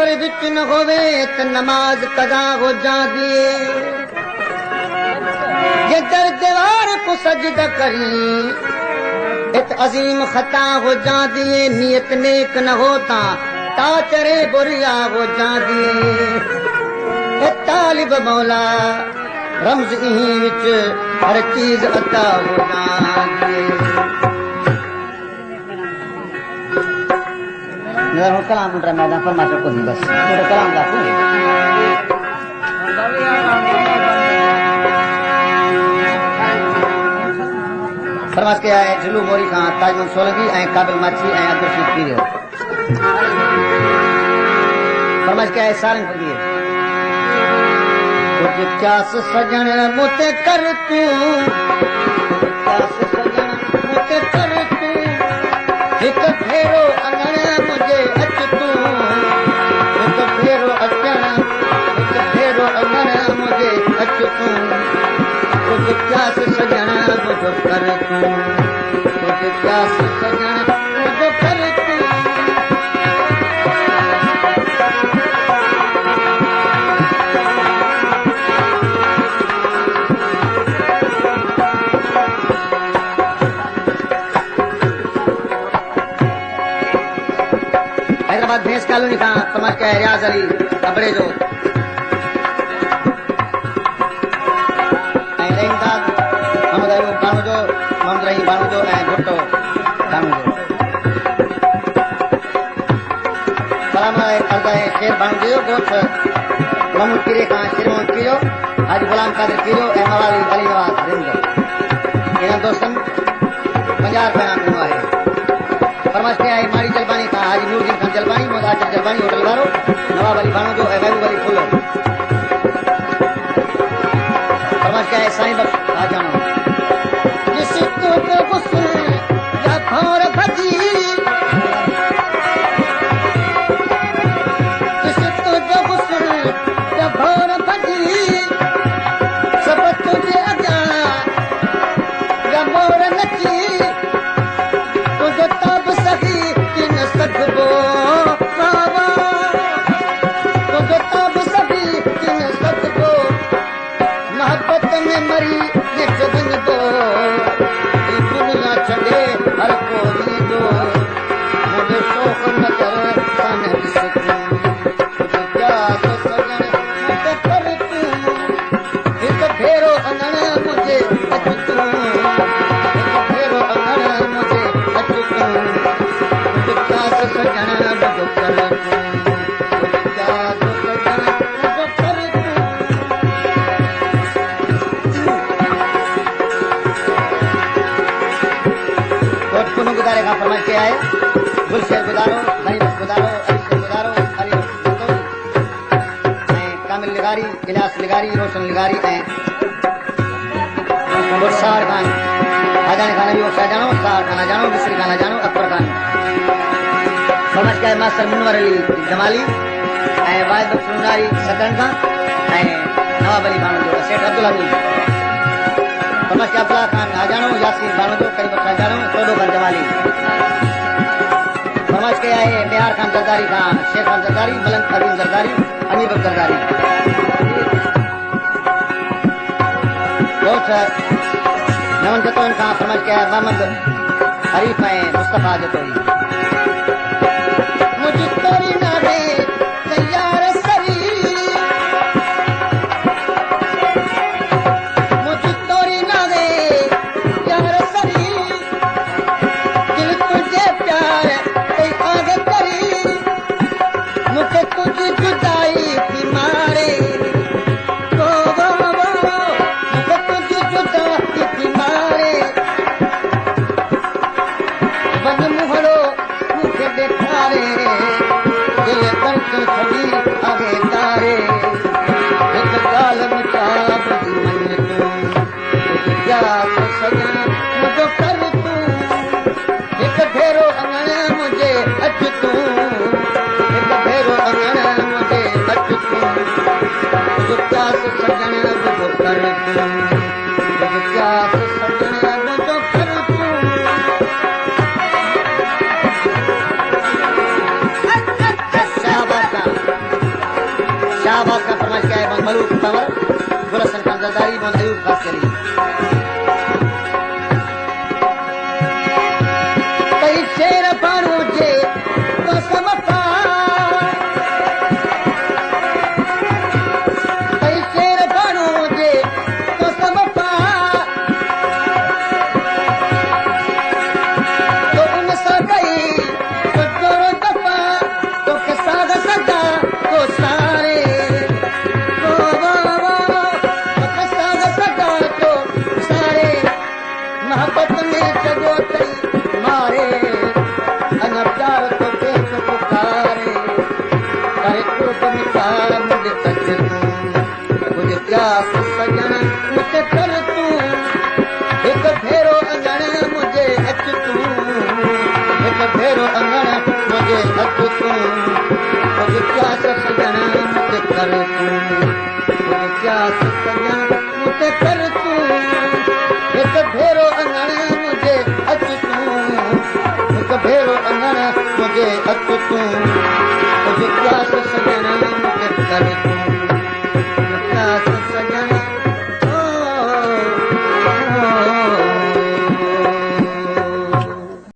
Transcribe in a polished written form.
जोर विच न होवे त नमाज कदा हो जांदी जे दर दीवार को सजदा करी इत अजीम खता हो जांदी नियत नेक न होता ताचरे बुरिया हो जांदी तालिब मौला रमज इहीं विच हर चीज अता हो जांदी नजर हो कलाम उठा मैदान पर मास्टर को नहीं बस थोड़ा कलाम दा फरमाश के आए जुलू मोरी खां ताजमल सोलंगी ऐं काबिल माछी ऐं अब्दुल रशीद पीरियो फरमाश के आए सारंग फकीर कुछ चास सजण मुते कर तू चास सजण मुते कर तू हिक फेरो अनण मुझे अच तू हिक फेरो अचण हिक फेरो अनण मुझे अच तू कुछ चास सजण मुझो कर तू कुछ चास सजण मुझो कर तू भेस कॉलोनी खां समझ के रियाज अली अबड़े जो ऐं रहीमदाद मोहम्मद अयूब बानू जो मोहम्मद रहीम बानू जो ऐं भुट्टो बानू जो सलाम अर्ज़ आहे शेर बानू जो गोठ महमूद पीरे खां शेर मोहम्मद पीरो हाजी गुलाम कादिर पीरो ऐं मवाली अली नवाज़ रिंद इन्हनि दोस्तनि 50 रुपया ॾिनो आहे फरमाश के आए मारी जलबानी था हाजी नूरदीन खान जलबानी मोहम्मद जलबानी होटल वारो नवाब अली बानो जो महबूब अली फुलो फरमाश के आए साईं बख्श राजानो जिस तो गुस्से या भौर भजी जिस तो गुस्से या भौर भजी सब तुझे अजा या मोर नची फरमाइश के आए गुलशेर गुजारो गरीबस गुजारो अलीशेर गुजारो अली ऐं कामिल लिगारी इलियास लिगारी रोशन लिगारी ऐं गुरसार खान आजाने खान भी वक्सा जानो सार खाना जानो मिस्री खाना जानो अकबर खान फरमाइश के आए मास्टर मुनवर अली जमाली ऐं वाहिद बख्श मुनारी सकन खां ऐं नवाब अली खान जो सेठ अब्दुल हमीद फरमाइश के अब्दुल्ला खान आजानो यासीन बानो जो करीब वक्सा जानो तोडो खान जमाली फरमाइश के आए बिहार खान जरदारी खान शेख खान जरदारी मलंग अलीम जरदारी अमीर जरदारी नवन जतोइन खां फरमाइश के आए मोहम्मद हरीफ ऐं मुस्तफा जतोई मुझ तोरी नावे तैयार सरी मुझ तोरी नावे यार सरी दिल तुझे प्यार मुझे कुछ जुदाई की मारे मुझे कुछ जुदाई की मारे बन मुहरो मुझे बेखारे दिल दर्द छड़ी आगे तारे एक गाल मिटा बदी मन तू क्या सजा मुझे कर तू एक ढेरो अंगण मुझे अच तू तवर गुलशन खान ज़रदारी मोहम्मद अयूब ख़ास करी कई शेर बाणू जे कसम पा कई शेर बाणू जे कसम पा तो उनसां कई तो जोरो दफ़ा तो के साग सदा तो सारे मोहब्बत में जगो तई मारे अना प्यार तो देख पुकारे करे कुर्ब मिसाल मुझे कच तू मुझे प्यास सजन मुझे कर तू एक भेरो अंगण मुझे अच तू एक भेरो अंगण मुझे अच तू मुझे प्यास सजन मुझे कर तू मुझे प्यास सजन मुझे कर तू एक भेरो अंगण मुझे अच तू एक भेरो अंगण मुझे अच तू मुझे प्यास सजन मुझे कर तू